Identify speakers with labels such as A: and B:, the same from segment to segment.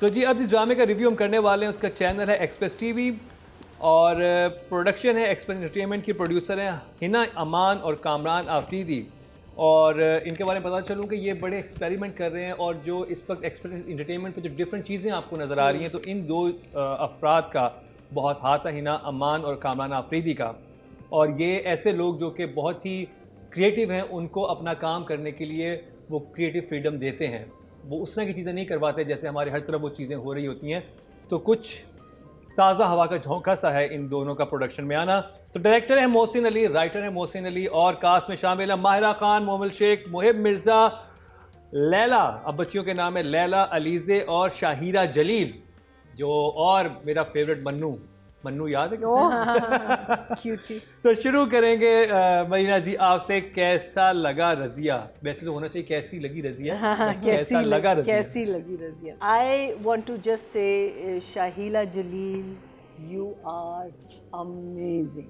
A: तो जी अब जिस ड्रामे का रिव्यू हम करने वाले हैं उसका चैनल है एक्सप्रेस टीवी और प्रोडक्शन है एक्सप्रेस एंटरटेनमेंट की। प्रोड्यूसर हैं हिना अमान और कामरान आफरीदी। और इनके बारे में पता चलूँ कि ये बड़े एक्सपेरिमेंट कर रहे हैं और जो इस वक्त एक्सप्रेस एंटरटेनमेंट पे जो डिफरेंट चीज़ें आपको नज़र आ रही हैं तो इन दो अफराद का बहुत हाथ है, हिना अमान और कामरान आफरीदी का। और ये ऐसे लोग जो कि बहुत ही क्रिएटिव हैं, उनको अपना काम करने के लिए वो क्रिएटिव फ्रीडम देते हैं। वो उस तरह की चीज़ें नहीं करवाते जैसे हमारे हर तरफ वो चीज़ें हो रही होती हैं। तो कुछ ताज़ा हवा का झोंका सा है इन दोनों का प्रोडक्शन में आना। तो डायरेक्टर है मोहसिन अली, राइटर है मोहसिन अली और कास्ट में शामिल है माहिरा खान, मोमिल शेख, मुहिब मिर्ज़ा, लैला, अब बच्चियों के नाम है लैला, अलीज़े और शाहिरा जलील, जो और मेरा फेवरेट मन्नू याद है क्यूटी। तो शुरू करेंगे मरीना जी आपसे, कैसा लगा रजिया? वैसे तो होना चाहिए कैसी लगी रजिया। कैसा लगा रजिया?
B: कैसी लगी Razia? I want to just say Shahila Jaleel, you are amazing.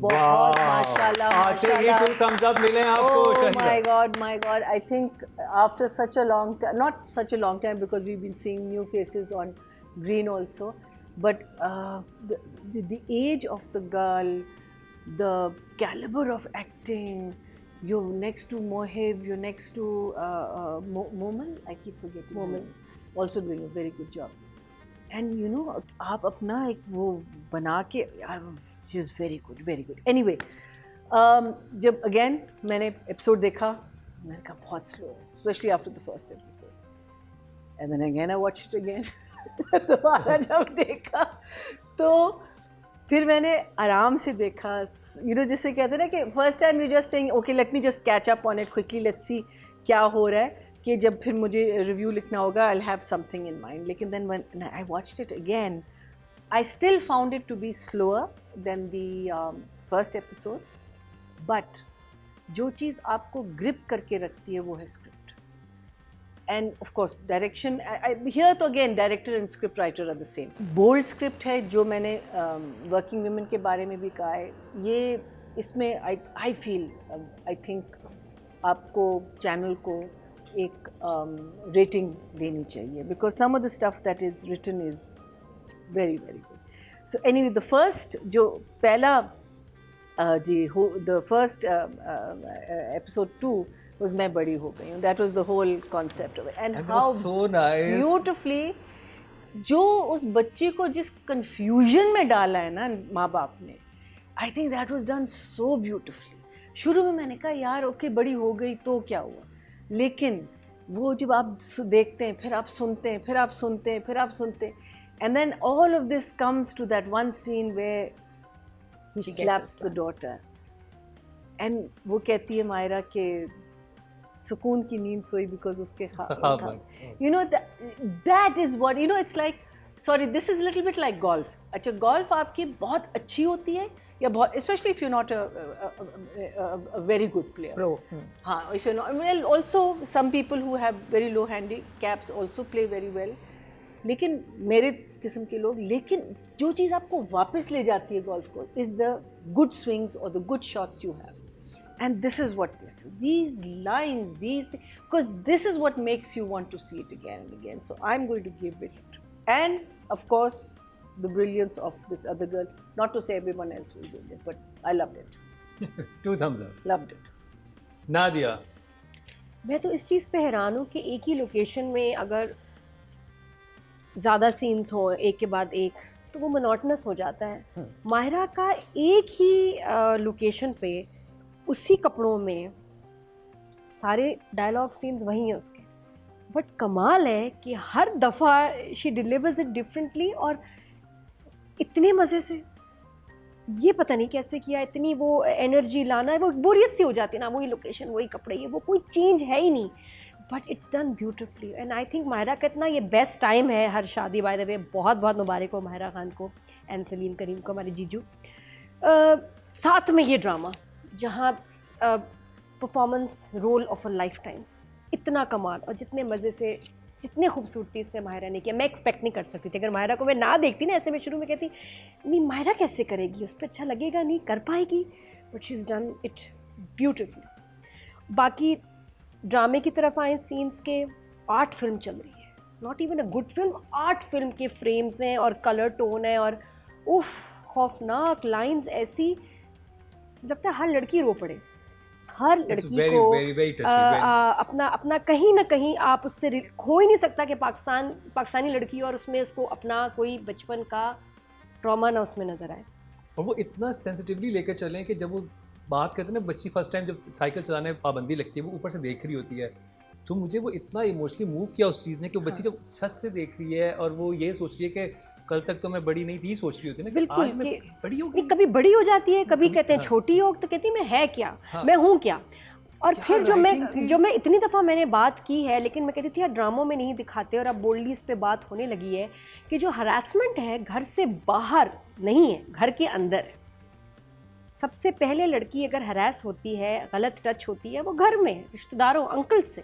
B: बहुत माशाल्लाह माशाल्लाह।
A: टू थम्स अप मिले आपको।
B: My God, I think after such a long time, not such a long time because we've been seeing new faces on Green also, but the age of the girl, the caliber of acting, you're next to Mohib, you're next to Momal, I keep forgetting. Momal also doing a very good job. And you know, आप अपना एक वो बना के, she is very good, very good. Anyway, जब again मैंने episode देखा, मैंने कहा बहुत slow, especially after the first episode. And then again I watched it again. दोबारा जब देखा तो फिर मैंने आराम से देखा। यू नो जैसे कहते हैं ना कि first time you just saying okay let me just catch up on it quickly, let's see क्या हो रहा है, कि जब फिर मुझे रिव्यू लिखना होगा I will have something in mind. लेकिन then when I watched it again I still found it to be slower than the first episode, but जो चीज़ आपको ग्रिप करके रखती है वो है script. And of course direction, here तो again director and script writer are the same. Bold script है जो मैंने working women के बारे में भी कहा है। ये इसमें I feel I think आपको channel को एक rating देनी चाहिए because some of the stuff that is written is very very good. So anyway the first जो पहला the first episode 2 was मैं बड़ी हो गई हूँ, that was the whole concept of it and how
A: so nice
B: beautifully जो उस बच्चे को जिस confusion में डाला है ना माँ बाप ने, I think that was done so beautifully. शुरू में मैंने कहा यार ओके बड़ी हो गई तो क्या हुआ, लेकिन वो जब आप देखते हैं फिर आप सुनते हैं फिर आप सुनते हैं फिर आप सुनते हैं and then all of this comes to that one scene where he slaps the daughter and वो कहती है मायरा के सुकून की नींद सोई बिकॉज उसके you know that is what you know it's like sorry this is little bit like golf. अच्छा गोल्फ आपकी बहुत अच्छी होती है या बहुत specially if you not a very good player pro, हाँ if you not well also some people who have very low handicaps also play very well, लेकिन मेरे किस्म के लोग, लेकिन जो चीज़ आपको वापस ले जाती है गोल्फ को इज़ द गुड स्विंग्स और the good shots you have. And this is what this is. These lines, these things, because this is what makes you want to see it again and again. So I'm going to give it. And of course, the brilliance of this other girl. Not to say everyone else will do it, but I loved it.
A: 2 thumbs up.
B: Loved it.
A: Nadia,
C: मैं तो इस चीज़ पे हैरान हूँ कि एक ही location में अगर ज़्यादा सीन्स हो एक के बाद एक तो वो मोनोटनस हो जाता है। माहिरा का एक ही लोकेशन पे उसी कपड़ों में सारे डायलॉग सीन्स वही हैं उसके, बट कमाल है कि हर दफ़ा शी डिलीवर्स इट डिफरेंटली और इतने मज़े से। ये पता नहीं कैसे किया, इतनी वो एनर्जी लाना है, वो बोरियत सी हो जाती है ना, वही लोकेशन वही कपड़े, ये वो कोई चेंज है ही नहीं, but it's done beautifully. And I think Mahira का इतना ये बेस्ट टाइम है हर शादी। बाय द वे बहुत बहुत मुबारक हो माहिरा खान को एंड सलीम करीम को, हमारे जीजू। साथ में ये ड्रामा जहाँ performance role of a lifetime, इतना कमाल और जितने मज़े से जितने खूबसूरती से माहिरा ने किया, मैं एक्सपेक्ट नहीं कर सकती थी। अगर माहिरा को मैं ना देखती ना ऐसे, में शुरू में कहती नहीं माहिरा कैसे करेगी, उस पर अच्छा लगेगा नहीं, कर पाएगी, but she is done it beautifully. बाकी ड्रामे की तरफ आए, सीन्स के 8 फिल्म चल रही है, not even a good film, art film के फ्रेम्स हैं और कलर टोन है और उफ खौफनाक लाइंस ऐसी, लगता है हर लड़की रो पड़े, हर लड़की
A: very,
C: को
A: very, very touching,
C: अपना अपना कहीं ना कहीं आप उससे हो ही नहीं सकता कि पाकिस्तानी लड़की और उसमें उसको अपना कोई बचपन का ट्रॉमा ना उसमें नजर आए।
A: और वो इतना सेंसिटिवली लेकर चले कि जब वो बात करते हैं ना, बच्ची फर्स्ट टाइम जब साइकिल चलाने में पाबंदी लगती है, वो ऊपर से देख रही होती है, तो मुझे वो इतना इमोशनली मूव किया उस चीज़ ने कि वो बच्ची जब छत से देख रही है और वो ये सोच रही है कि कल तक तो मैं बड़ी नहीं थी, सोच रही होती है ना कि
C: बिल्कुल
A: आज मैं
C: कि
A: बड़ी हो गई।
C: कभी बड़ी हो जाती है, कभी कहते हैं छोटी हो, तो कहती है मैं है क्या, मैं हूँ क्या। और
A: क्या
C: फिर
A: writing थी।
C: जो मैं इतनी दफ़ा मैंने बात की है, लेकिन मैं कहती थी यार ड्रामों में नहीं दिखाते, और अब बोल्डली इस पे बात होने लगी है कि जो हरासमेंट है घर से बाहर नहीं है, घर के अंदर है। सबसे पहले लड़की अगर हरास होती है, गलत टच होती है, वो घर में रिश्तेदारों अंकल से,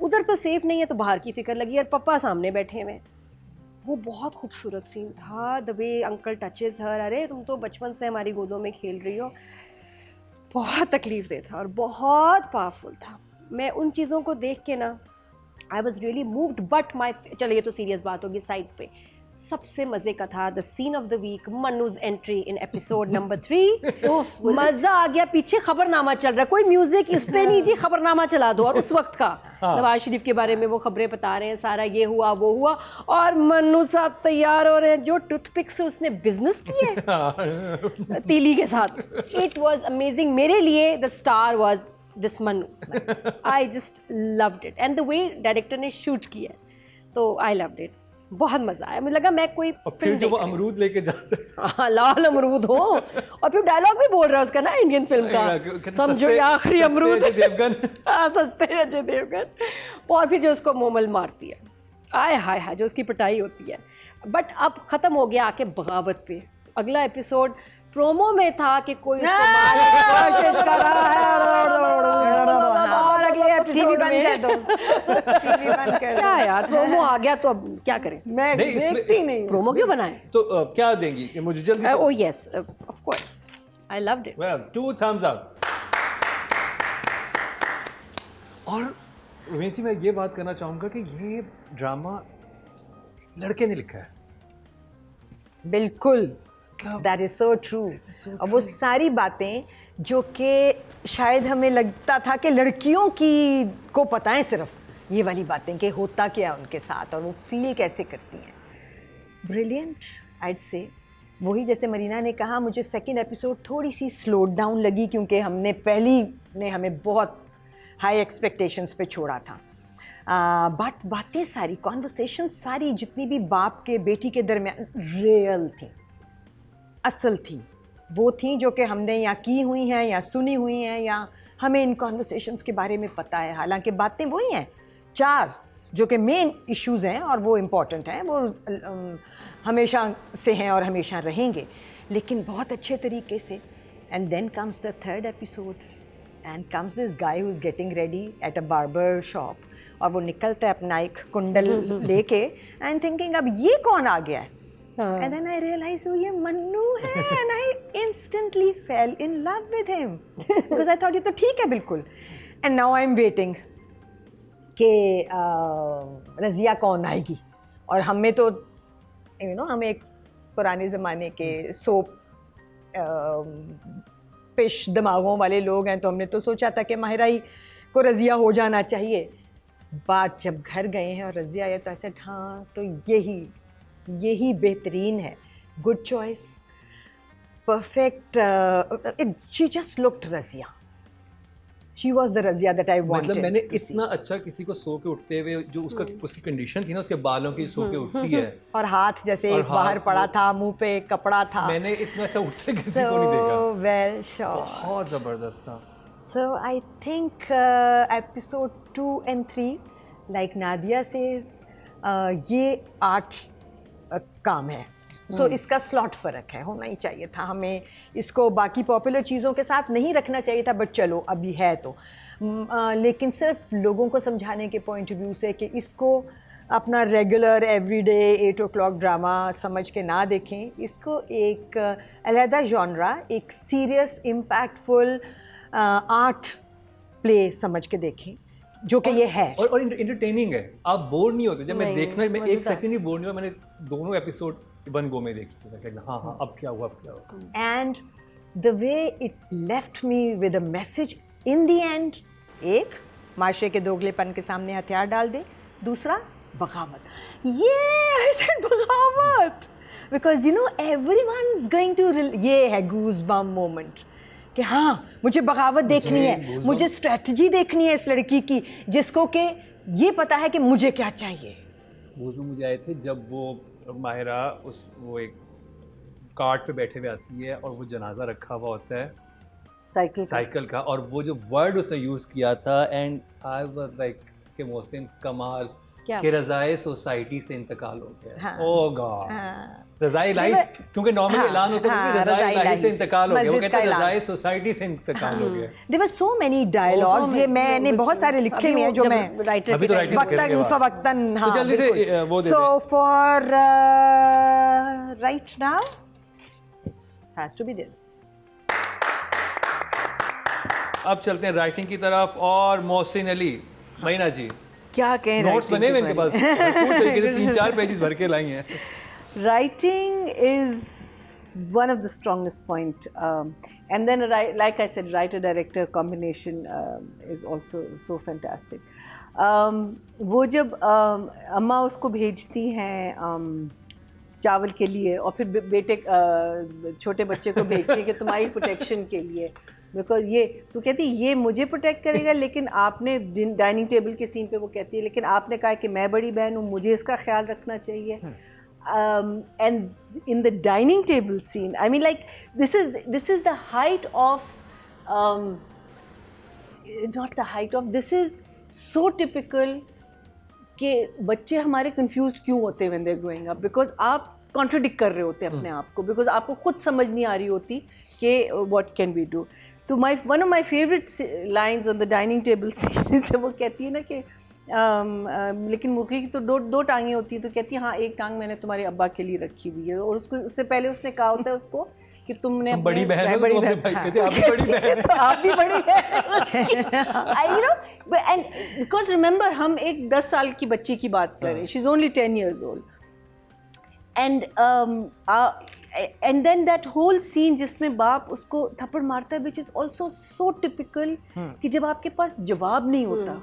C: उधर तो सेफ नहीं है तो बाहर की फिक्र लगी, और पापा सामने बैठे हुए। वो बहुत खूबसूरत सीन था, द वे अंकल टचेज हर, अरे तुम तो बचपन से हमारी गोदों में खेल रही हो। बहुत तकलीफ दे था और बहुत पावरफुल था। मैं उन चीज़ों को देख के ना I was really moved, but my, चलो ये तो सीरियस बात होगी साइड पे, सबसे मज़े का था the scene of the week, मन्नूज एंट्री इन एपिसोड नंबर 3। मज़ा आ गया। पीछे खबरनामा चल रहा है, कोई म्यूजिक इस पे नहीं जी, खबरनामा चला दो, और उस वक्त का नवाज शरीफ के बारे में वो खबरें बता रहे हैं, सारा ये हुआ वो हुआ, और मन्नू साहब तैयार हो रहे हैं, जो टूथपिक से उसने बिजनेस किए तीली के साथ। It was amazing. मेरे लिए the star was this Mannu. I just loved it, and the way director ने शूट किया, तो आई लव्ड इट। बहुत मजा आया, मुझे लगा मैं कोई
A: और फिर जो वो अमरूद लेके जाते हैं,
C: लाल अमरूद हो, और फिर डायलॉग भी बोल रहा है उसका ना इंडियन फिल्म का, समझो ये आखिरी अमरूद।
A: देवगन
C: हाँ, सस्ते अजय देवगन। और फिर जो उसको मोमल मारती है, आय हाय हाय, जो उसकी पिटाई होती है। बट अब खत्म हो गया आके बगावत पे। अगला एपिसोड प्रोमो में था कि कोई उसको मारने की कोशिश कर रहा है, और अगले एपिसोड में क्या यार, प्रोमो आ गया तो अब क्या करें। मैं
A: नहीं,
C: देखती नहीं, प्रोमो क्यों बनाए।
A: तो क्या देंगी कि मुझे जल्दी
C: oh yes, of course, I loved it.
A: Well 2 thumbs up। और रवीना जी, मैं ये बात करना चाहूँगा कि ये ड्रामा लड़के ने लिखा है।
D: बिल्कुल, दैट इज सो ट्रू। और वो सारी बातें जो कि शायद हमें लगता था कि लड़कियों की को पता है सिर्फ ये वाली बातें कि होता क्या उनके साथ और वो फील कैसे करती हैं। ब्रिलियंट, आइड से। वही जैसे मरीना ने कहा, मुझे सेकंड एपिसोड थोड़ी सी स्लो डाउन लगी क्योंकि हमने पहली ने हमें बहुत हाई एक्सपेक्टेशंस पे छोड़ा था। बट बातें सारी, कॉन्वर्सेशन सारी जितनी भी बाप के बेटी के दरमियान रियल थी, असल थी, वो थी जो कि हमने या की हुई हैं या सुनी हुई हैं या हमें इन कॉन्वर्सेशंस के बारे में पता है। हालांकि बातें वही हैं 4 जो कि मेन इश्यूज़ हैं और वो इम्पॉर्टेंट हैं, वो हमेशा से हैं और हमेशा रहेंगे, लेकिन बहुत अच्छे तरीके से। And then comes the third episode and comes this guy who is getting ready at a barber shop, और वो निकलता है अपना एक कुंडल लेके एंड थिंकिंग अब ये कौन आ गया है। And then I realized, oh, ये मन्नू है, and I instantly fell in love with him because I thought ये तो ठीक है बिल्कुल। And now I'm waiting कि रज़िया कौन आएगी, और हमें तो हम एक पुराने ज़माने के सोप पिश दिमागों वाले लोग हैं, तो हमने तो सोचा था कि माहिरा ही को रज़िया हो जाना चाहिए। बात जब घर गए हैं और रज़िया आया तो ऐसे हाँ, तो यही बेहतरीन है। Good choice, perfect. She just looked Razia, she was the Razia that I wanted.
A: मतलब मैंने इतना अच्छा किसी को सो के उठते हुए, जो उसकी कंडीशन थी ना, उसके बालों की सो के उठती है
D: और हाथ जैसे
A: और
D: बाहर
A: हाथ
D: पड़ा था, मुंह पे कपड़ा था,
A: मैंने इतना अच्छा उठते किसी को नहीं देखा।
D: वेल श्योर,
A: बहुत ज़बरदस्त था।
D: So I think episode 2 and 3, like Nadia says, ये 8 काम है। So इसका स्लॉट फ़र्क है, होना ही चाहिए था। हमें इसको बाकी पॉपुलर चीज़ों के साथ नहीं रखना चाहिए था, बट चलो अभी है तो। लेकिन सिर्फ लोगों को समझाने के पॉइंट ऑफ व्यू से कि इसको अपना रेगुलर एवरीडे 8 o'clock ड्रामा समझ के ना देखें, इसको एक अलहदा जॉनरा, एक सीरियस इम्पैक्टफुल आर्ट प्ले समझ के देखें। जो कि ये है।
A: और इंटरटेनिंग है, आप बोर नहीं होते। जब मैं
B: नहीं,
A: देखना, मैं एक
B: मजेदार।
A: सेकंड नहीं बोर नहीं हुआ। मैंने दोनों एपिसोड वन गो में देखे थे। हाँ हाँ, अब क्या हुआ, अब क्या हुआ।
D: And the way it left me with a message in the end, एक माशरे के दोगलेपन के सामने हथियार डाल दे, दूसरा बगावत। ये आई सेड बगावत because you know everyone is going to, ये है गूज बम मोमेंट कि हाँ मुझे बगावत देखनी है, मुझे स्ट्रेटजी देखनी है इस लड़की की, जिसको कि ये पता है कि मुझे क्या चाहिए।
A: वो मुझे आए थे जब वो माहिरा वो एक कार्ट पे बैठे हुए आती है और वो जनाजा रखा हुआ होता है साइकिल का, और वो जो वर्ड उसने यूज़ किया था, एंड आई वाज लाइक कि मोहसिन कमाल कि रज़ाए सोसाइटी से इंतकाल हो गया। ओह गॉड, रज़ाए लाइफ, क्योंकि नॉर्मली ऐलान होता है कि रज़ाए लाइफ से इंतकाल हो गया, वो कहते हैं रज़ाए सोसाइटी से इंतकाल हो गया।
D: There were so many dialogues, ये मैंने बहुत सारे लिखे हुए हैं जो मैं
A: अभी तो राइटिंग
D: वक्तन फवक्तन, हाँ,
A: जल्दी से वो दे
D: so for right now has to be this.
A: अब चलते हैं राइटिंग की तरफ, और मोहसिन अली महीना जी,
B: क्या कहें,
A: नोट्स बने हुए इनके पास, भरपूर तरीके से 3-4 पेजेस भर के लाई हैं।
B: Writing is one of the strongest point, and then like I said, writer-director combination is also so fantastic. वो जब अम्मा उसको भेजती हैं चावल के लिए, और फिर बेटे छोटे बच्चे को भेजती है कि तुम्हारी प्रोटेक्शन के लिए, बिकॉज ये तो कहती है ये मुझे प्रोटेक्ट करेगा, लेकिन आपने डाइनिंग टेबल के सीन पे वो कहती है लेकिन आपने कहा कि मैं बड़ी बहन हूँ, मुझे इसका ख्याल रखना चाहिए। And in the dining table scene, I mean, like this is the height of not the height of, this is so typical कि बच्चे हमारे कंफ्यूज क्यों होते हैं when they're growing up, because आप कॉन्ट्रडिक्ट कर रहे होते हैं अपने आप को, बिकॉज आपको खुद समझ नहीं आ रही होती कि what can we do. तो one of my favorite lines on the dining table scene जब वो कहती है ना कि लेकिन मुर्गी की तो दो टांगें होती हैं, तो कहती है हाँ एक टांग मैंने तुम्हारे अब्बा के लिए रखी हुई है, और उससे पहले उसने कहा होता है उसको कि तुमने
A: बड़ी बहन हो, बड़ी बहन, कहते हैं आप भी बड़ी बहन,
B: तो आप भी बड़ी बहन, you know, and because remember हम एक 10 साल की बच्ची की बात कर रहे हैं, she's only 10 years old, and then that whole scene जिसमें बाप उसको थप्पड़ मारता है, which is also so typical कि जब आपके पास जवाब नहीं होता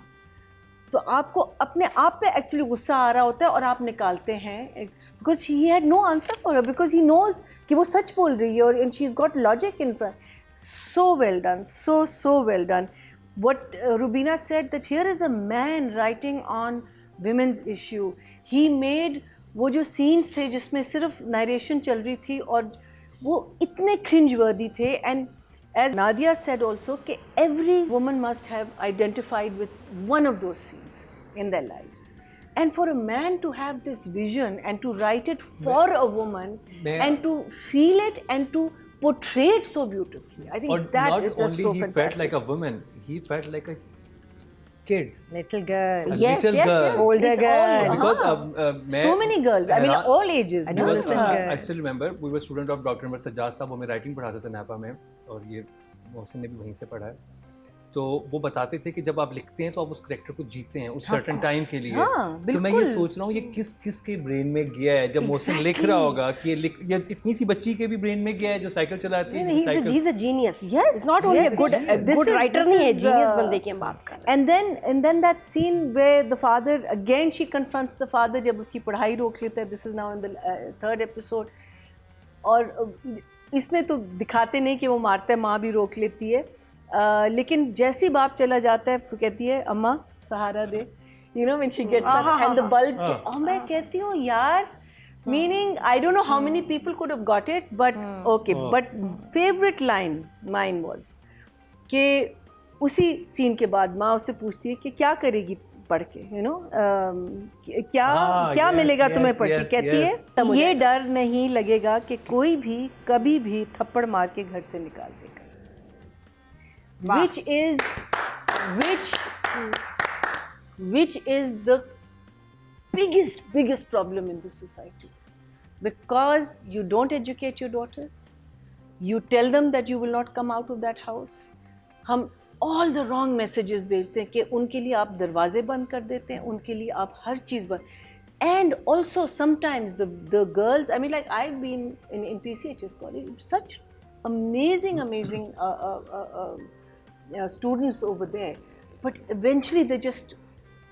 B: तो आपको अपने आप पे एक्चुअली गुस्सा आ रहा होता है और आप निकालते हैं, because he had no answer for her, because he knows कि वो सच बोल रही है, और and she is got logic in front. So well done, so well done. What Rubina said, that here is a man writing on women's issue. He made वो जो scenes थे जिसमें सिर्फ narration चल रही थी और वो इतने cringe worthy थे, and as Nadia said also कि every woman must have identified with one of those scenes in their lives. And for a man to have this vision and to write it for a woman and to feel it and to portray it so beautifully, I think that is just so fantastic.
A: Not only he felt like a woman, he felt like a kid.
D: Little girl.
B: Yes,
A: little girl.
B: yes.
D: Older
B: It's
D: girl.
B: all,
A: Because
B: so many girls. I mean, all ages.
D: Adolescent girl.
A: I still remember we were student of Dr. Amar Sajjad साहब, वो हमें writing पढ़ाते थे नापा में, और ये मोहसिन ने भी वहीं से पढ़ा है. तो वो बताते थे कि जब आप लिखते हैं तो आप उस करेक्टर को जीते हैं उस सर्टेन टाइम के लिए. तो मैं ये सोच रहा हूँ ये किस के ब्रेन में गया है जब मोहसिन लिख रहा होगा कि ये इतनी सी बच्ची के भी ब्रेन में गया है जो साइकिल चलाती है.
C: He's a genius.
B: Yes,
C: It's not only
B: yes,
C: a good
B: this
C: writer
B: is,
C: नहीं है, genius बंदे की हम बात कर रहे हैं.
B: And then that scene where the father, again she confronts the father जब उसकी पढ़ाई रोक लेता है. This is now in the third episode. और इसमें तो दिखाते नहीं कि वो मारता है, माँ भी रोक लेती है. लेकिन जैसे ही बाप चला जाता है वो कहती है अम्मा सहारा दे, you know, when she gets up and the bulb, और मैं कहती हूँ यार, meaning I don't know how many people could have got it, but okay, but favorite line mine was कि उसी सीन के बाद माँ उससे पूछती है कि क्या करेगी पढ़ के, you know, क्या मिलेगा तुम्हें पढ़ के. कहती है ये डर नहीं लगेगा कि कोई भी कभी भी थप्पड़ मार के घर से निकाल देगा. Which is the biggest problem in this society, because you don't educate your daughters, you tell them that you will not come out of that house. हम ऑल द रॉन्ग मैसेजेस भेजते हैं कि उनके लिए आप दरवाजे बंद कर देते हैं, उनके लिए आप हर चीज़ बंद. And also sometimes the girls, I mean, like I've been in PCHS college, such amazing students over there, but eventually they just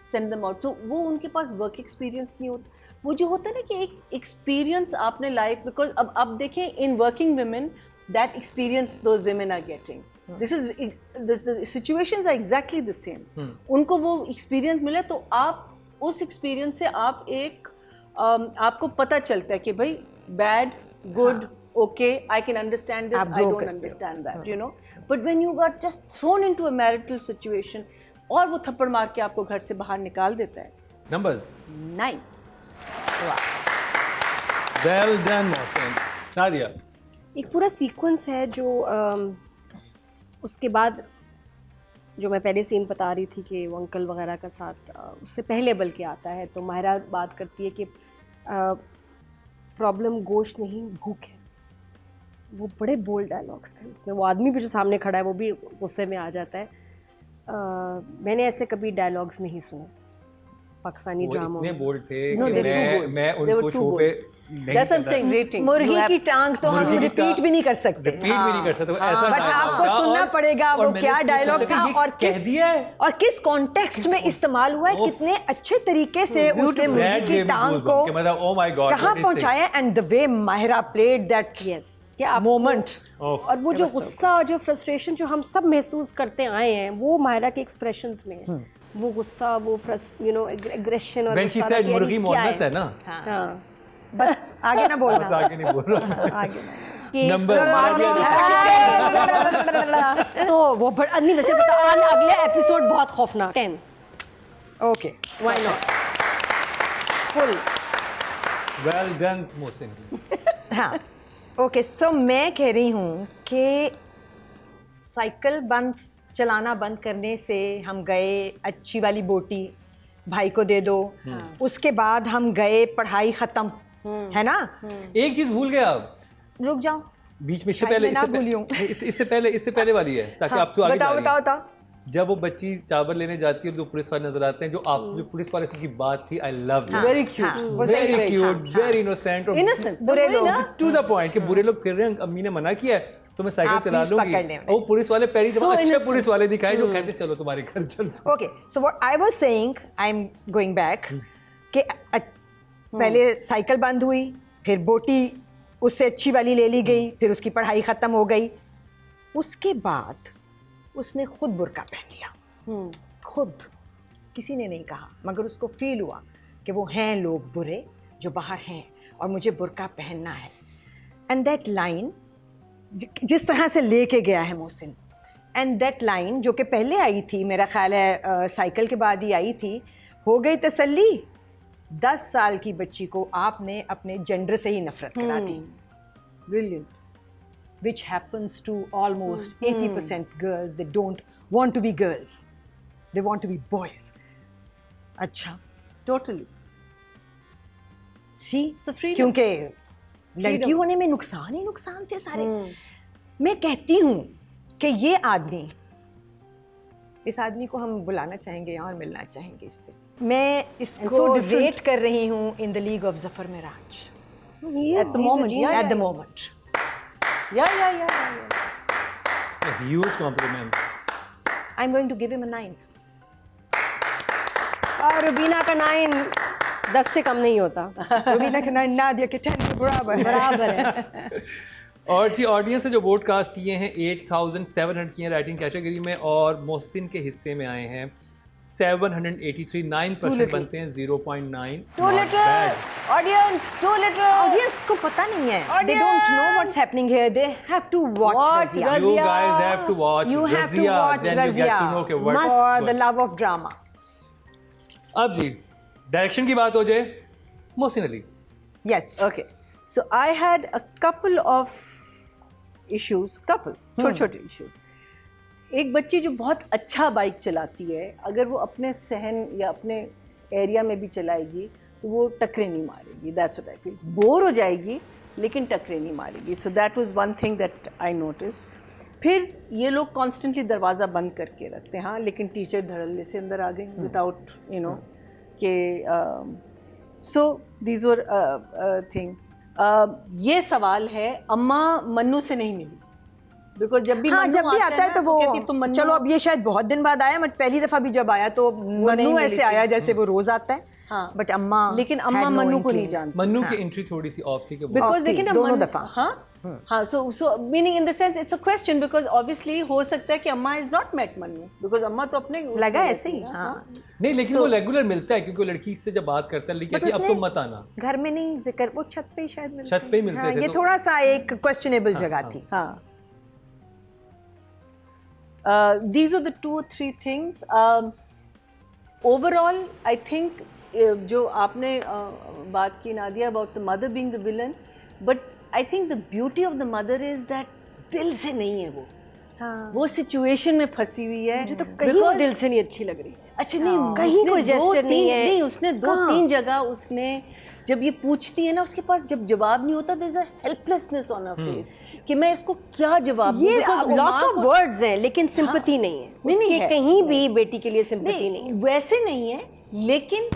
B: send them out. So वो उनके पास work experience नहीं होता. वो जो होता है ना कि एक experience आपने life, because अब आप देखें in working women, that experience those women are getting. The situations are exactly the same. उनको वो experience मिले तो आप उस एक्सपीरियंस से आप एक आपको पता चलता है कि भाई bad good okay I can understand this I don't understand that you know but when you got just throne into a marital situation और वो थप्पड़ मार के आपको घर से बाहर निकाल देता है.
A: Numbers
B: 9.
A: Well done Mohsin. Nadia.
C: एक पूरा सीक्वेंस है जो उसके बाद जो मैं पहले सीन बता रही थी कि वो अंकल वगैरह का साथ उससे पहले बल्कि आता है तो माहिरा बात करती है कि प्रॉब्लम गोश्त नहीं भूख है. वो बड़े बोल्ड डायलॉग्स थे उसमें. वो आदमी भी जो सामने खड़ा है वो भी गुस्से में आ जाता है. मैंने ऐसे कभी डायलॉग्स नहीं सुने पाकिस्तानी ड्रामा.
A: इतने बोल्ड थे
B: No,
A: कि
B: they were too bold.
A: मैं
B: They were
A: उनको
B: too
A: शो
B: bold.
A: पे नहीं
B: That's what I'm
A: करता.
B: saying, rating.
D: मुर्गी
B: You have-
D: की टांग तो हम
A: मुर्गी की
D: रिपीट
A: टांग-
D: भी नहीं कर सकते.
A: रिपीट भी नहीं कर सकते. वो ऐसा
D: बट
A: dialogue
D: आपको
A: था
D: सुनना
A: और-
D: पड़ेगा
A: और
D: वो
A: मैंने
D: क्या
A: तो
D: डायलॉग
A: सोचा
D: था
A: कि ये
D: और
A: कह दिया है.
D: और किस कॉन्टेक्स्ट में इस्तेमाल हुआ है, कितने अच्छे तरीके से उसने मुर्गी
A: That
D: की
A: gave me
D: टांग
A: goosebumps
D: को
A: कि मतलब oh my God,
D: कहाँ
A: what is
D: पहुंचाया. And the way Mahira played that
C: yes क्या आप
D: मोमेंट.
C: और वो जो गुस्सा और जो फ्रस्ट्रेशन जो हम सब महसूस करते आए हैं वो माहिरा के एक्सप्रेशंस में है. वो गुस्सा वो एग्रेशन और
A: When she said मुर्गी मोहनस है ना.
C: हाँ
D: बस आगे ना
A: बस
D: बोलना.
A: आगे नहीं बोल रहा.
D: आगे
C: कि
A: नंबर
C: तो वो नहीं वैसे बता अगले एपिसोड बहुत खौफनाक 10
D: okay
C: why not full.
A: Well done Mohsin.
D: हाँ ओके. सो मैं कह रही हूँ कि साइकिल चलाना बंद करने से हम गए अच्छी वाली बोटी भाई को दे दो. उसके बाद हम गए पढ़ाई ख़त्म है ना.
A: एक चीज भूल गए आप
D: रुक जाओ
A: बीच में.
D: शायद मैं ना भूलियूं.
A: इससे पहले वाली है ताकि आप तो आगे
D: बताओ
A: जा रही
D: बताओ
A: हैं.
D: बताओ.
A: जब वो बच्ची चावल लेने जाती है तो पुलिस वाले नजर आते हैं जो पुलिस वाले से उसकी बात थी I love you.
B: Very cute.
D: वो सही
A: वेरी
D: है.
A: क्यूट वेरी इनोसेंट और
B: Innocent.
D: बुरे लोग.
A: टू द पॉइंट कि बुरे लोग फिर रहे हैं. अम्मी ने मना किया है तो मैं साइकिल
D: आप
A: चला
D: please
A: लूंगी.
D: पकड़ लें
A: और वो पुलिस वाले पहली
B: So
A: दफा अच्छे
B: innocent.
A: पुलिस वाले दिखाए जो कहते चलो तुम्हारे घर चलते.
D: Okay so what I was saying I am going back कि पहले साइकिल बंद हुई फिर बोटी उससे अच्छी वाली ले ली गई फिर उसकी पढ़ाई ख़त्म हो गई. उसके बाद उसने खुद बुर्का पहन लिया. खुद किसी ने नहीं कहा मगर उसको फील हुआ कि वो हैं लोग बुरे जो बाहर हैं और मुझे बुर्का पहनना है. एंड दैट लाइन जिस तरह से लेके गया है मोहसिन. एंड दैट लाइन जो कि पहले आई थी मेरा ख्याल है साइकिल के बाद ही आई थी. हो गई तसल्ली. 10 साल की बच्ची को आपने अपने जेंडर से ही नफरत करा दी.
B: Brilliant.
D: which happens to almost 80% girls. They don't want to be girls. They want to be boys. अच्छा.
B: Totally.
D: See?
B: So freedom.
D: क्योंकि लड़की होने में नुकसान ही नुकसान थे सारे. मैं कहती हूँ कि ये आदमी इस आदमी को हम बुलाना चाहेंगे और मिलना चाहेंगे इससे. मैं इसको
B: different.
D: रेट कर रही हूँ in the league of Zafar Miraj.
B: At the moment, yeah,
D: At the moment.
B: yeah.
A: Huge complement.
D: I'm going to give him a 9.
C: और रुबीना का 9 10 से कम नहीं होता.
D: रुबीना का 9 नादिया के 10 के बराबर है.
A: और जी ऑडियंस से जो वोट कास्ट किए हैं 8700 किए राइटिंग कैटेगरी में और मोहसिन के हिस्से में आए हैं 783. 9% बनते हैं 0.9.
B: Too little. Audience, too little.
D: Audience को पता नहीं है. They don't know what's happening here. They have to watch
B: Watch
D: Razia.
A: You
B: Razia.
A: guys have to watch
D: You have to
A: Razia,
D: watch
A: then you get
D: Razia.
A: to know okay, what
D: For the love of drama.
A: अब जी direction की बात हो जाए Mohsin Ali.
D: Yes.
B: Okay. So I had a couple of issues. छोटे issues. एक बच्ची जो बहुत अच्छा बाइक चलाती है अगर वो अपने सहन या अपने एरिया में भी चलाएगी तो वो टकरे नहीं मारेगी. That's what I feel. Bore हो जाएगी लेकिन टकरे नहीं मारेगी. So that was one thing that I noticed. फिर ये लोग कॉन्स्टेंटली दरवाज़ा बंद करके रखते हैं, हाँ, लेकिन टीचर धड़ल्ले से अंदर आ गए विदाउट यू नो के सो दीज वर थिंग। ये सवाल है, अम्मा मन्नू से नहीं मिली बिकॉज जब भी
D: हाँ,
B: मन्नू
D: जब भी आता है तो वो
B: कहती तुम मन्नू,
D: चलो अब ये शायद बहुत दिन बाद आया, बट पहली दफा भी जब आया तो मन्नू ऐसे आया जैसे वो रोज आता है।
B: हाँ,
D: बट अम्मा,
B: लेकिन अम्मा मन्नू को नहीं जानती
A: मन्नू की एंट्री थोड़ी सी ऑफ थी कि वो
B: बिकॉज
D: थी,
B: देखिए ना
D: दोनों दफा।
B: हाँ, so meaning in the sense it's a question because obviously हो सकता है कि Amma is not met Mannu because Amma तो अपने
D: लगा ऐसे ही। हाँ,
A: नहीं, लेकिन वो रेगुलर मिलता है क्योंकि वो लड़की से जब बात करता है लेकिन अब तुम मत आना,
D: घर में नहीं जिक्र, वो छत पे ही शायद मिलते
A: छत पे ही मिलते
D: हाँ,
A: थे,
D: ये
A: तो-
D: थोड़ा सा एक क्वेश्चनेबल जगह थी।
B: हाँ। These are the 2 or 3 things. Overall, I think जो आपने बात की Nadia about the mother being the villain, but I think the beauty of the mother is that दिल से नहीं है वो,
C: हाँ,
B: वो सिचुएशन में फंसी हुई है।
C: मुझे तो कहीं वो दिल से नहीं अच्छी लग रही है।
B: अच्छा नहीं,
C: कहीं
B: उसने
C: कोई
B: दो
C: gesture नहीं
B: तीन-
C: है।
B: नहीं, उसने 2-3 जगह उसने जब ये पूछती है ना, उसके पास जब जवाब नहीं होता, there is a helplessness on her face कि मैं इसको क्या जवाब दूं,
C: ये
B: because वो
C: लॉस
B: माँ
C: ऑफ
B: को-
C: वर्ड्स हैं लेकिन सिंपैथी नहीं है।
B: नहीं,
C: उसके
B: है।
C: कहीं भी बेटी के लिए सिंपैथी नहीं है।
B: वैसे नहीं है, लेकिन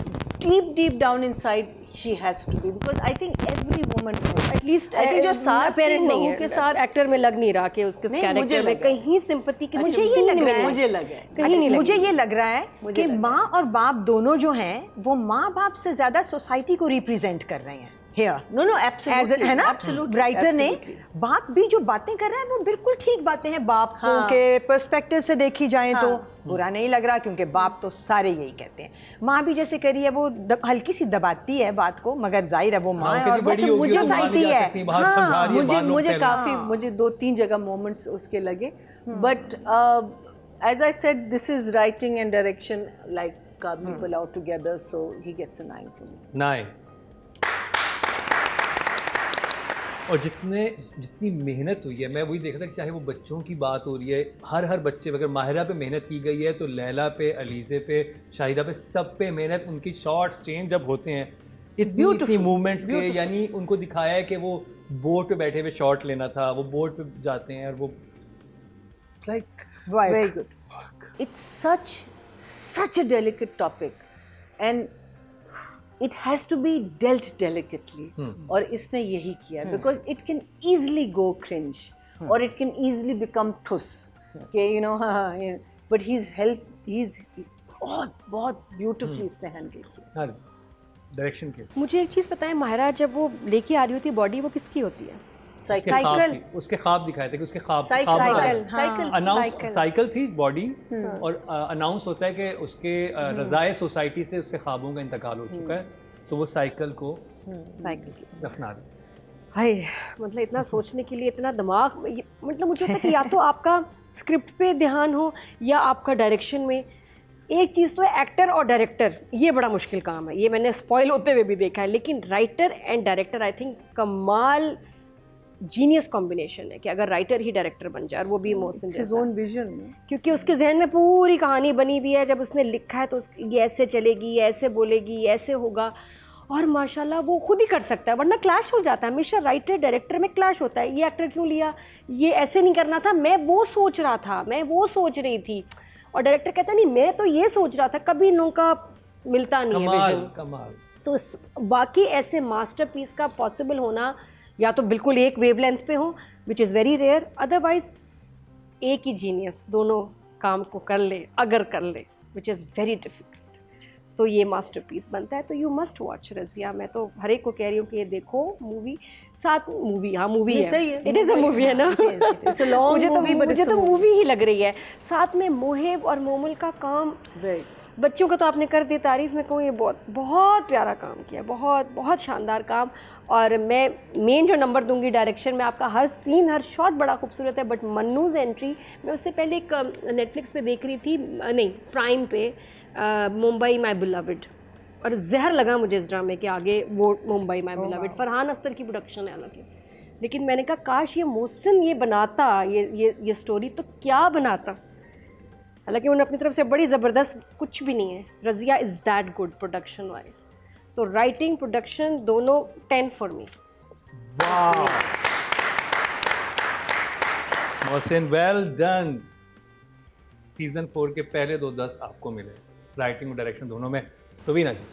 B: deep down inside she has to be because I think every woman
C: at least
B: I think जो सास
C: पेरेंट नहीं
B: बहू
C: है
B: के साथ
C: एक्टर में लग नहीं रहा कि उसके
B: नहीं,
C: कैरेक्टर
B: मुझे
C: में
B: लगा।
C: कहीं सिंपैथी की
D: मुझे ये लग रहा है,
B: मुझे लगा है
C: कहीं नहीं
D: मुझे
C: लगी।
D: ये लग रहा है कि माँ और बाप दोनों जो हैं वो माँ बाप से ज्यादा सोसाइटी को रिप्रेजेंट कर रहे हैं here.
B: नो नो एब्सोल्युटली
D: है ना,
B: एब्सोल्युटली
D: राइटर ने बाप भी जो बातें कर रहा है वो बिल्कुल ठीक बातें हैं, बाप के पर्सपेक्टिव से देखी जाए तो बुरा नहीं लग रहा क्योंकि बाप तो सारे यही कहते हैं। माँ भी जैसे करी है वो हल्की सी दबाती है बात को, मगर जाहिर है वो माँ है और वो
B: मुझे
D: सोसाइटी है।
B: मुझे 2-3 जगह मोमेंट्स उसके लगे, but as I said this is writing and direction like people out together, so he gets a 9 for me.
A: 9। और जितनी मेहनत हुई है, मैं वही देख रहा था कि चाहे वो बच्चों की बात हो रही है, हर बच्चे पे, अगर माहिरा पे मेहनत की गई है तो लैला पे, अलीज़े पे, शाहिदा पे, सब पे मेहनत। उनकी शॉट्स चेंज जब होते हैं इतनी मूवमेंट्स के, यानी उनको दिखाया है कि वो बोट पे बैठे हुए शॉट लेना था, वो बोट पे जाते हैं और वो it's like
B: very good. It's such a delicate topic and it has to be dealt delicately और इसने यही किया because it can easily go cringe or it can easily become ठुस कि you know but he's बहुत beautifully इसने handle किया।
A: Direction के
C: मुझे एक चीज़ पता है, माहिरा जब वो लेके आ रही होती है बॉडी, वो किसकी होती है?
B: साइकिल
A: उसके ख्वाब दिखाए थे कि उसके ख्वाब साइकिल थी बॉडी, और अनाउंस होता है कि उसके रज़ाए सोसाइटी से उसके ख्वाबों का इंतकाल हो चुका है, तो वो साइकिल को दफना दे।
C: हाय, मतलब इतना सोचने के लिए इतना दिमाग, मतलब मुझे होता है कि या तो आपका स्क्रिप्ट पे ध्यान हो या आपका डायरेक्शन में। एक चीज़ तो है एक्टर और डायरेक्टर, ये बड़ा मुश्किल काम है, ये मैंने स्पॉइल होते हुए भी देखा है, लेकिन writer and director I think कमाल जीनियस कॉम्बिनेशन है कि अगर राइटर ही डायरेक्टर बन जाए और वो भी मोहसिन जैसा,
B: ओन विजन में,
C: क्योंकि उसके जहन में पूरी कहानी बनी हुई है, जब उसने लिखा है तो ये ऐसे चलेगी, ऐसे बोलेगी, ऐसे होगा, और माशाल्लाह वो खुद ही कर सकता है, वरना क्लैश हो जाता है। हमेशा राइटर डायरेक्टर में क्लैश होता है, ये एक्टर क्यों लिया, ये ऐसे नहीं करना था, मैं वो सोच रहा था, मैं वो सोच रही थी, और डायरेक्टर कहता नहीं मैं तो ये सोच रहा था, कभी इन लोगों का मिलता नहीं है विजन।
A: कमाल।
C: तो वाकई ऐसे मास्टरपीस का पॉसिबल होना, या तो बिल्कुल एक वेवलेंथ पे हो, which is very rare, otherwise एक ही जीनियस दोनों काम को कर ले, अगर कर ले, विच इज़ वेरी डिफिकल्ट, तो ये मास्टरपीस बनता है। तो यू मस्ट वॉच रज़िया, मैं तो हर एक को कह रही हूँ कि ये देखो मूवी, साथ मूवी, हाँ मूवी है,
B: सही है,
C: इट इज़ अ मूवी है ना, मुझे तो मूवी ही लग रही है। साथ में मोहिब और मोमुल का काम, बच्चों का तो आपने कर दी तारीफ़, में कहूँ ये बहुत बहुत प्यारा काम किया, बहुत बहुत शानदार काम। और मैं मेन जो नंबर दूंगी डायरेक्शन में, आपका हर सीन, हर शॉट बड़ा खूबसूरत है, बट मन्नूज़ एंट्री, मैं उससे पहले एक नेटफ्लिक्स पे देख रही थी, नहीं प्राइम पे, मुंबई माय बिलवड, और जहर लगा मुझे इस ड्रामे के आगे वो मुंबई माय बिलवड। फरहान अख्तर की प्रोडक्शन है हालांकि, लेकिन मैंने कहा काश ये मोहसिन ये बनाता, ये स्टोरी तो क्या बनाता। हालांकि उन्हें अपनी तरफ से बड़ी ज़बरदस्त कुछ भी नहीं है, Razia is that good production wise. तो राइटिंग प्रोडक्शन दोनों 10 for me.
A: Mohsin well done. Season 4 के पहले 2-10 आपको मिले, राइटिंग और डायरेक्शन दोनों में। रवीना जी।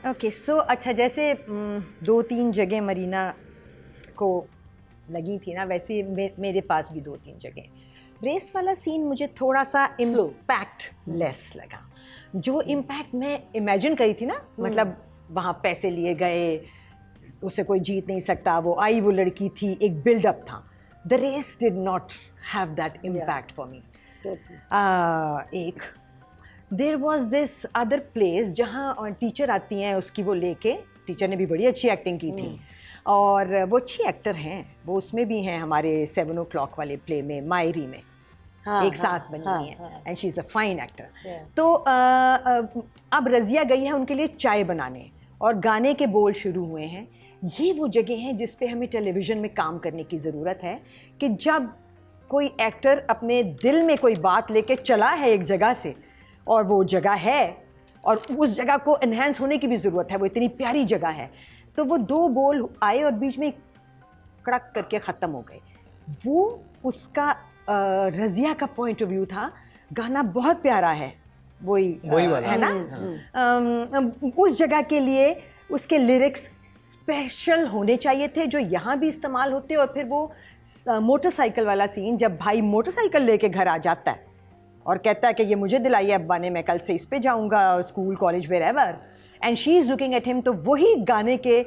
D: ओके सो अच्छा, जैसे 2-3 जगह मरीना को लगी थी ना, वैसे मेरे पास भी 2-3 जगह। रेस वाला सीन मुझे थोड़ा सा इम्पैक्ट लेस लगा। जो इम्पैक्ट मैं इमेजिन करी थी ना, मतलब वहाँ पैसे लिए गए, उसे कोई जीत नहीं सकता, वो आई, वो लड़की थी, एक बिल्डअप था। The race did not have that impact for me. एक there was this other place जहाँ टीचर आती हैं उसकी वो लेके, टीचर ने भी बड़ी अच्छी एक्टिंग की थी और वो अच्छी एक्टर हैं, वो उसमें भी हैं हमारे 7 o'clock वाले प्ले में, मायरी में एक सास बनी है and she is a fine actor. तो अब रज़िया गई है उनके लिए चाय बनाने और गाने के बोल शुरू हुए हैं। ये वो जगह है जिस पे हमें टेलीविज़न में काम करने की ज़रूरत है कि जब कोई एक्टर अपने दिल में कोई बात लेके चला है एक जगह से और वो जगह है और उस जगह को एनहेंस होने की भी ज़रूरत है, वो इतनी प्यारी जगह है, तो वो 2 बोल आए और बीच में कड़क करके ख़त्म हो गए। वो उसका रज़िया का पॉइंट ऑफ व्यू था। गाना बहुत प्यारा है, वही
A: वाला
D: है ना। उस जगह के लिए उसके लिरिक्स स्पेशल होने चाहिए थे जो यहाँ भी इस्तेमाल होते। और फिर वो मोटरसाइकिल वाला सीन, जब भाई मोटरसाइकिल लेके घर आ जाता है और कहता है कि ये मुझे दिलाई अब्बा ने, मैं कल से इस पे जाऊँगा school college wherever, and she is looking at him, तो वही गाने के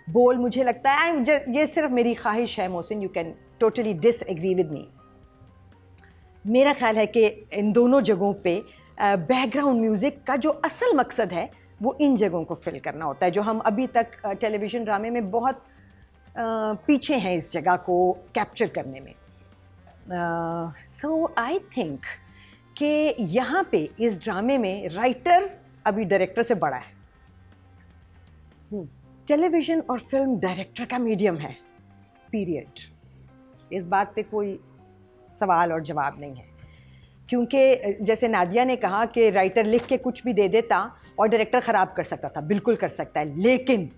D: बोल मुझे लगता है, ये सिर्फ मेरी ख्वाहिश है Mohsin, you can totally disagree with me, मेरा ख्याल है कि इन दोनों जगहों पे बैकग्राउंड म्यूज़िक का जो असल मकसद है वो इन जगहों को फिल करना होता है, जो हम अभी तक टेलीविज़न ड्रामे में बहुत पीछे हैं इस जगह को कैप्चर करने में। सो आई थिंक कि यहाँ पे इस ड्रामे में राइटर अभी डायरेक्टर से बड़ा है। टेलीविज़न और फिल्म डायरेक्टर का मीडियम है, पीरियड। इस बात पे कोई सवाल और जवाब नहीं है, क्योंकि जैसे नादिया ने कहा कि राइटर लिख के कुछ भी दे देता और डायरेक्टर ख़राब कर सकता था, बिल्कुल कर सकता है, लेकिन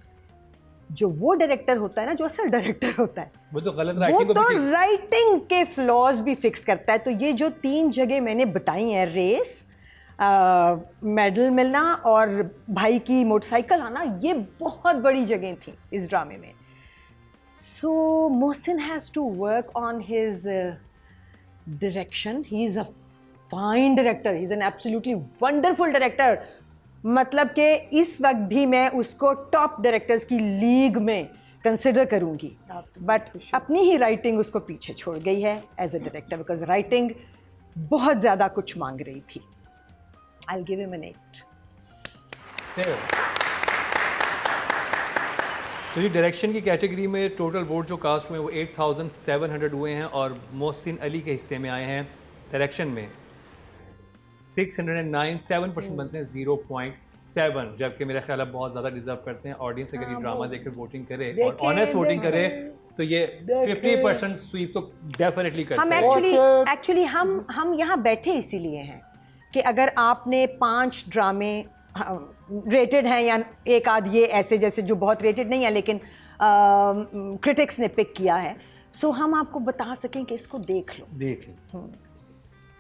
D: जो वो डायरेक्टर होता है ना, जो असल डायरेक्टर होता है,
A: वो तो गलत
D: वो तो राइटिंग के फ्लॉज भी फिक्स करता है। तो ये जो 3 जगह मैंने बताई हैं, रेस, मेडल मिलना और भाई की मोटरसाइकिल आना, ये बहुत बड़ी जगह थी इस ड्रामे में। So Mohsin has to work on his direction. He is a fine director, he is an absolutely wonderful director. मतलब कि इस वक्त भी मैं उसको टॉप डायरेक्टर्स की लीग में कंसिडर करूँगी, बट अपनी ही राइटिंग उसको पीछे छोड़ गई है as a director, because writing बहुत ज़्यादा कुछ मांग रही थी। I'll give him an 8.
A: तो ये डायरेक्शन की कैटेगरी में टोटल वोट जो कास्ट हुए हैं वो 8700 हुए हैं और मोहसिन अली के हिस्से में आए हैं डायरेक्शन में 609, 7% बनते हैं 0.7, जबकि मेरा ख्याल है बहुत ज़्यादा डिजर्व करते हैं। ऑडियंस अगर ये ड्रामा देखकर वोटिंग करे और ऑनेस्ट वोटिंग करे तो ये 50% स्वीप तो डेफिनेटली करते
D: हम
A: हैं।
D: एक्चुअली हम यहाँ बैठे इसीलिए हैं कि अगर आपने 5 ड्रामे रेटेड हैं या एक आध ये ऐसे जैसे जो बहुत रेटेड नहीं है लेकिन क्रिटिक्स ने पिक किया है, सो हम आपको बता सकें कि इसको देख लो।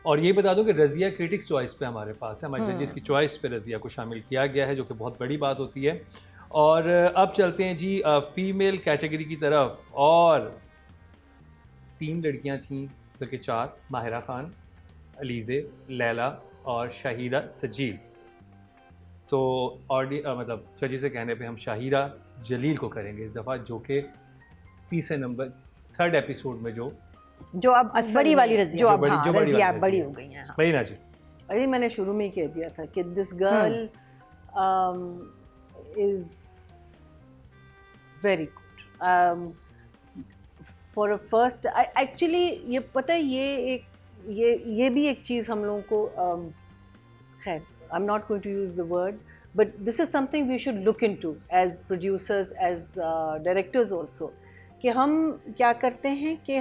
A: और ये बता दूं कि रज़िया क्रिटिक्स चॉइस पे हमारे पास है, हमारे जजेस की चॉइस पे रज़िया को शामिल किया गया है, जो कि बहुत बड़ी बात होती है। और अब चलते हैं जी फीमेल कैटेगरी की तरफ, और 3 लड़कियां थीं बल्कि 4, माहिरा खान, अलीज़े, लैला और शाहिरा सजील। तो मतलब जजी से कहने पे हम शाहिरा जलील को करेंगे इस दफ़ा, जो कि 3rd एपिसोड में जो
C: अब बड़ी वाली रज़िया,
D: जो अब रज़िया बड़ी हो गई हैं।
A: वही ना जी,
B: अरे मैंने शुरू में ही कह दिया था कि this girl is very good for a first. Actually ये पता है, ये भी एक चीज़ हम लोगों को खैर, I am not going to use the word, but this is something we should look into as producers, as directors also, कि हम क्या करते हैं कि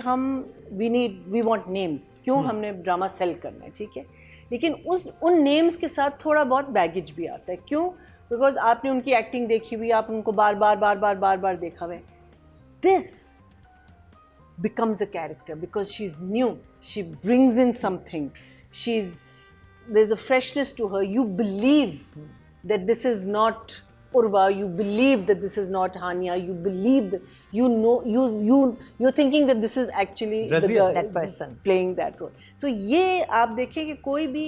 B: वी वांट नेम्स, क्यों हमने ड्रामा सेल करना है, ठीक है, लेकिन उन नेम्स के साथ थोड़ा बहुत बैगेज भी आता है। क्यों? बिकॉज आपने उनकी एक्टिंग देखी हुई, आप उनको बार बार देखा हुआ है। becomes a character because she's new. She brings in something. There's a freshness to her. You believe that this is not Urva. You believe that this is not Hania. You believe that you're thinking that this is actually the
A: Razia,
B: girl
D: that person
B: playing that role. So ये आप देखें कि कोई भी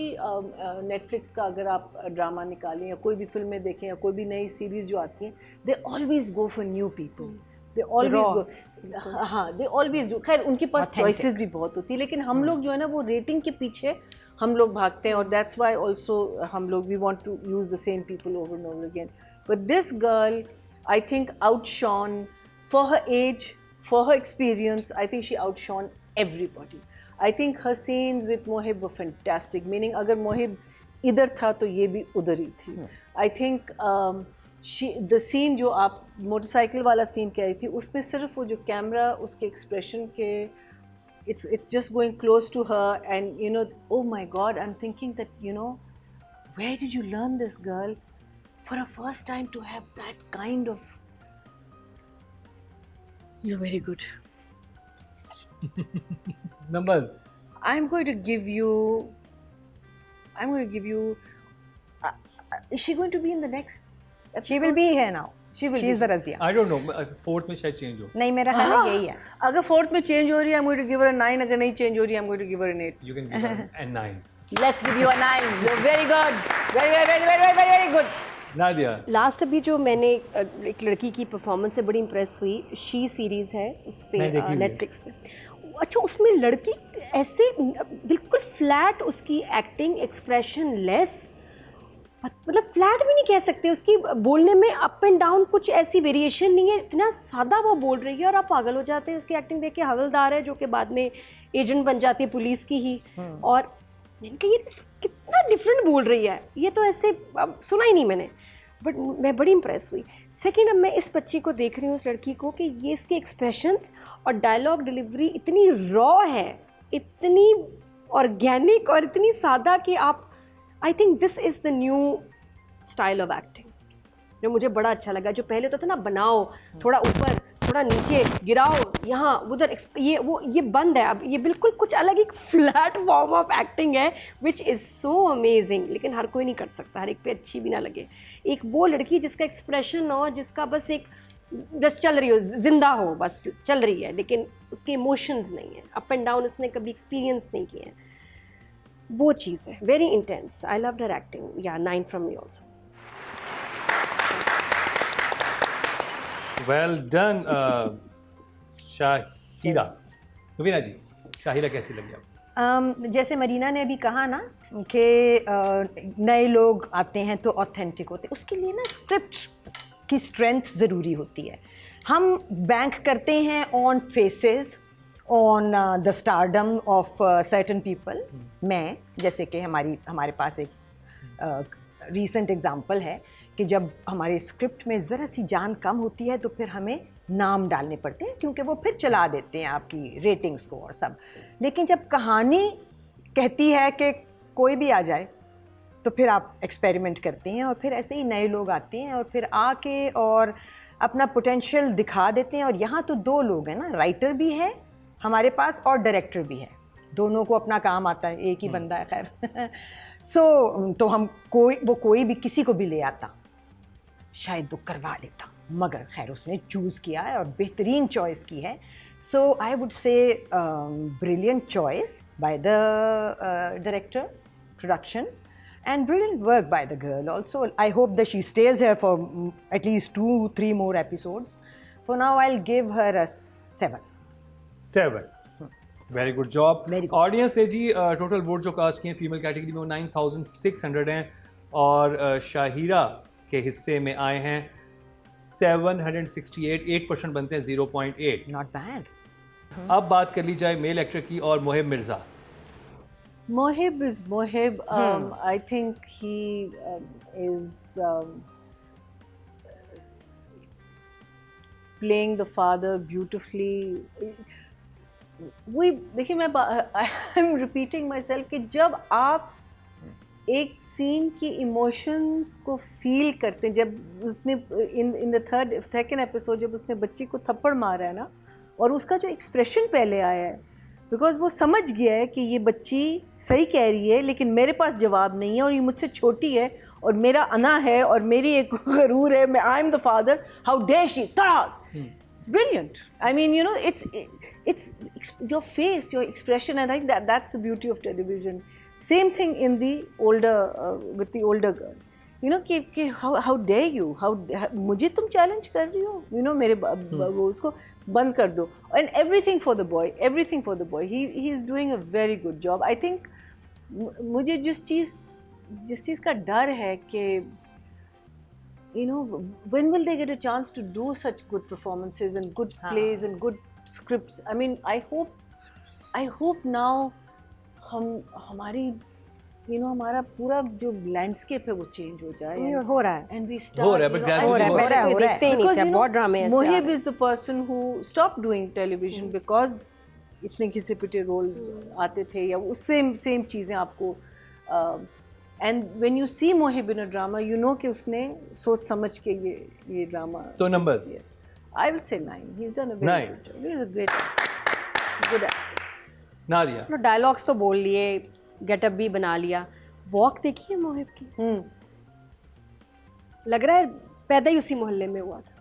B: Netflix का अगर आप drama निकालें या कोई भी फिल्में देखें या कोई भी नई सीरीज जो आती हैं, they always go for new people. They always go. हाँ, they always do. खैर उनके पास choices भी बहुत होती है, लेकिन हम लोग जो है ना वो रेटिंग के पीछे हम लोग भागते हैं, और that's why also हम लोग we want to use the same people over and over again. But this girl, I think, outshone for her age, for her experience. I think she outshone everybody. I think her scenes with Mohib were fantastic. Meaning, अगर Mohib इधर था तो ये भी उधर ही थी. I think the scene जो आप मोटरसाइकिल वाला सीन कह रही थी, उसमें सिर्फ वो जो कैमरा उसके एक्सप्रेशन के it's just going close to her, and you know, oh my God, I'm thinking that, you know, where did you learn this, girl? For a first time to have that kind of, you're very good.
A: Numbers.
B: I'm going to give you. Is she going to be in the next episode?
D: She will be here now.
B: She will.
D: She is the Razia.
A: I don't know. Fourth में शायद change हो.
D: नहीं, मेरा ख्याल है यही है.
B: अगर fourth में change हो रही है, I'm going to give her a 9. अगर नहीं change हो रही है, I'm going to give her an 8.
A: You can give her a 9.
B: Let's give you a 9. You're very good. Very good.
A: Nadia.
C: Last अभी जो मैंने एक लड़की की परफॉर्मेंस से बड़ी इम्प्रेस हुई, शी सीरीज़ है उस पर नेटफ्लिक्स पे. अच्छा, उसमें लड़की ऐसे बिल्कुल फ्लैट, उसकी एक्टिंग एक्सप्रेशन लेस, मतलब फ्लैट भी नहीं कह सकते, उसकी बोलने में अप एंड डाउन कुछ ऐसी वेरिएशन नहीं है, इतना सादा वो बोल रही है और आप पागल हो जाते हैं उसकी एक्टिंग देख के. हवलदार है जो कि बाद में एजेंट बन जाती है पुलिस की ही, और मैंने कहा ये कितना डिफरेंट बोल रही है, ये तो ऐसे सुना ही नहीं मैंने, बट मैं बड़ी इम्प्रेस हुई. सेकंड, अब मैं इस बच्ची को देख रही हूँ, उस लड़की को, कि ये इसके एक्सप्रेशंस और डायलॉग डिलीवरी इतनी रॉ है, इतनी ऑर्गेनिक और इतनी सादा कि आप, I think this is the new style of acting जो मुझे बड़ा अच्छा लगा. जो पहले तो था ना, बनाओ थोड़ा ऊपर थोड़ा नीचे, गिराओ यहाँ उधर, ये बंद है. अब ये बिल्कुल कुछ अलग एक फ्लैट फॉर्म ऑफ एक्टिंग है, विच इज़ सो अमेजिंग. लेकिन हर कोई नहीं कर सकता, हर एक पे अच्छी भी ना लगे. एक वो लड़की जिसका एक्सप्रेशन हो, जिसका बस एक बस चल रही हो, जिंदा हो, बस चल रही है, लेकिन उसके इमोशंस नहीं है, अप एंड डाउन उसने कभी एक्सपीरियंस नहीं किए हैं, वो चीज़ है. Very intense. I loved her acting. Yeah 9 from me also.
A: Well done, Shahira. Rubina ji, Shahira कैसी लगी आपको?
D: जैसे मरीना ने अभी कहा ना कि नए लोग आते हैं तो ऑथेंटिक होते हैं, उसके लिए ना स्क्रिप्ट की स्ट्रेंथ ज़रूरी होती है. हम बैंक करते हैं on faces, on the stardom of certain people. मैं जैसे कि हमारे पास एक रीसेंट एग्जांपल है कि जब हमारे स्क्रिप्ट में ज़रा सी जान कम होती है तो फिर हमें नाम डालने पड़ते हैं, क्योंकि वो फिर चला देते हैं आपकी रेटिंग्स को और सब. लेकिन जब कहानी कहती है कि कोई भी आ जाए तो फिर आप एक्सपेरिमेंट करते हैं, और फिर ऐसे ही नए लोग आते हैं और फिर आके और अपना पोटेंशियल दिखा देते हैं. और यहाँ तो 2 लोग हैं ना, राइटर भी है हमारे पास और डायरेक्टर भी है, दोनों को अपना काम आता है, एक ही बंदा है खैर. तो हम कोई भी किसी को भी ले आता, शायद वो करवा लेता, मगर खैर उसने चूज़ किया है और बेहतरीन चॉइस की है. So I would say brilliant choice by the director, production, and brilliant work by the girl also. I hope that she stays here for at least 2-3 more episodes. For now I'll give her a 7.
A: 7. Very good job.
D: Very good.
A: Audience है जी, total vote जो cast किए female category में वो 9600 हैं, और शाहिरा के हिस्से में आए हैं 768. 8% बनते हैं 0.8.
D: Not bad.
A: अब बात कर ली जाए मेल एक्टर की और Mohib Mirza.
B: Mohib is Mohib. I think he is playing the father beautifully. देखिए, I'm repeating myself कि जब आप एक सीन की इमोशंस को फील करते हैं, जब उसने इन द सेकंड एपिसोड जब उसने बच्ची को थप्पड़ मारा है ना, और उसका जो एक्सप्रेशन पहले आया है, बिकॉज वो समझ गया है कि ये बच्ची सही कह रही है लेकिन मेरे पास जवाब नहीं है और ये मुझसे छोटी है और मेरा अना है और मेरी एक गरूर है, मैं I am the father, how dare she, brilliant. I mean, you know, it's your face, your expression, and I think that's the beauty of television. Same thing in the older with the older girl. You know, कि how dare you? मुझे तुम challenge कर रही हो? You know, मेरे वो उसको बंद कर दो. And everything for the boy. He is doing a very good job. I think मुझे जिस चीज़ का डर है कि you know, when will they get a chance to do such good performances and good plays and good scripts? I mean, I hope now हमारी you know हमारा पूरा जो landscape है वो change हो जाए.
C: ये हो रहा है.
B: And we start.
A: हो रहा है, but gradually
C: हो रहा है. देखते ही नहीं थे, बहुत ड्रामे ऐसे.
B: Mohib is the person who stopped doing television because इतने घिसे पिटे roles आते थे या उस same चीज़ें आपको and when you see Mohib in a drama, you know कि उसने सोच समझ के ये drama.
A: तो numbers.
B: I will say 9. He's done a very good job. He's a good actor.
A: Nadia.
C: No dialogues तो बोल लिए, गेटअप भी बना लिया. वॉक देखी है मोहिब की? लग रहा है पैदा ही उसी मोहल्ले में हुआ था.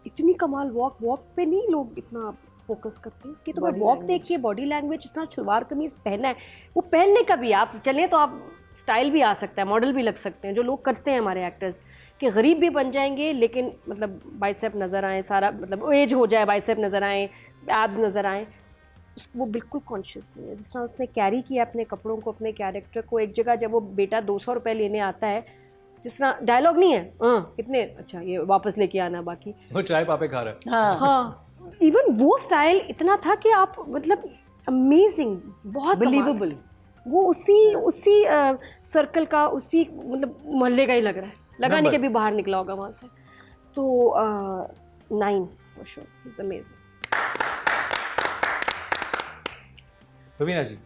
C: इतनी कमाल वॉक पे नहीं लोग इतना फोकस करते हैं उसकी. तो मैं वॉक देखिए, बॉडी लैंग्वेज, इतना सलवार कमीज पहना है, वो पहनने का भी आप चलें तो आप स्टाइल भी आ सकता है, मॉडल भी लग सकते हैं, जो लोग करते हैं हमारे एक्टर्स कि गरीब भी बन जाएंगे लेकिन मतलब बाइसेप नज़र आए, सारा मतलब एज हो जाए, बाइसेप नज़र आए, एब्स नज़र आए. वो बिल्कुल कॉन्शियस नहीं है. जिस तरह उसने कैरी किया अपने कपड़ों को, अपने कैरेक्टर को. एक जगह जब वो बेटा 200 रुपये लेने आता है, जिस तरह डायलॉग नहीं है, कितने अच्छा ये वापस लेके आना, बाकी
A: वो चाय पापे खा रहा है.
C: हाँ, इवन वो स्टाइल इतना था कि आप मतलब अमेजिंग, बहुत
B: Believable.
C: वो उसी सर्कल का, उसी मतलब मोहल्ले का ही लग रहा है. लगा नहीं कि भी बाहर निकला होगा वहाँ से. तो 9 for sure, is amazing.
A: Raveena ji.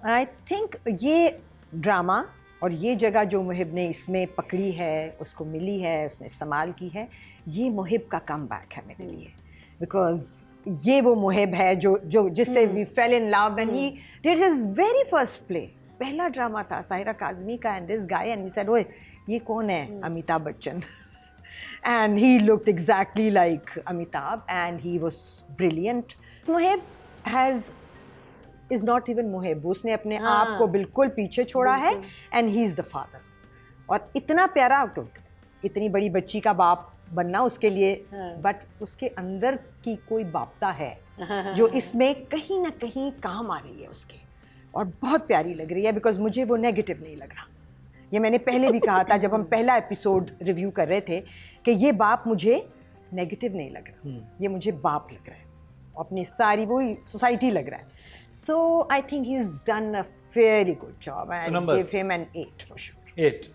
D: I think ये ड्रामा और ये जगह जो मुहिब ने इसमें पकड़ी है, उसको मिली है, उसने इस्तेमाल की है, ये मुहिब का कम बैक है मेरे लिए. बिकॉज ये वो मुहिब है जो जिससे we fell in love when he did his very first play. पहला ड्रामा था साहिरा काज़मी का, and this guy, and we said ओए ये कौन है? Amitabh Bachchan. And he looked exactly like Amitabh and he was brilliant. Muhib is not even Muhib. उसने अपने आप को बिल्कुल पीछे छोड़ा है and he is the father. और इतना प्यारा, इतनी बड़ी बच्ची का बाप बनना उसके लिए, बट उसके अंदर की कोई बापता है जो इसमें कहीं ना कहीं काम आ रही है उसके, और बहुत प्यारी लग रही है. बिकॉज मुझे वो नेगेटिव नहीं लग रहा. ये मैंने पहले भी कहा था जब हम पहला एपिसोड रिव्यू कर रहे थे कि ये बाप मुझे नेगेटिव नहीं लग रहा, ये मुझे बाप लग रहा है, अपनी सारी वही सोसाइटी लग रहा है. So I think he is done a very good job. I give him an 8 for sure.
A: 8.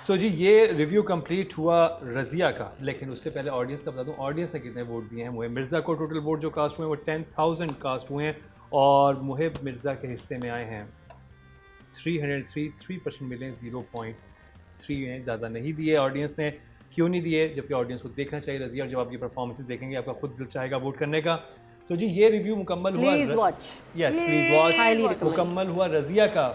A: तो जी ये रिव्यू कंप्लीट हुआ रज़िया का, लेकिन उससे पहले ऑडियंस का बता दूं ऑडियंस ने कितने वोट दिए हैं. मुहिब मिर्ज़ा को टोटल वोट जो कास्ट हुए हैं वो 10,000 कास्ट हुए हैं, और मुहिब मिर्ज़ा के हिस्से में आए हैं 303% मिले, 0.3 हैं. ज़्यादा नहीं दिए ऑडियंस ने. क्यों नहीं दिए? जबकि ऑडियंस को देखना चाहिए रज़िया, और जब आप ये परफॉर्मेंसेस देखेंगे आपका खुद दिल चाहेगा वोट करने का. तो जी ये रिव्यू मुकम्मल हुआ.
B: Please watch.
A: Yes please watch. मुकम्मल हुआ रज़िया का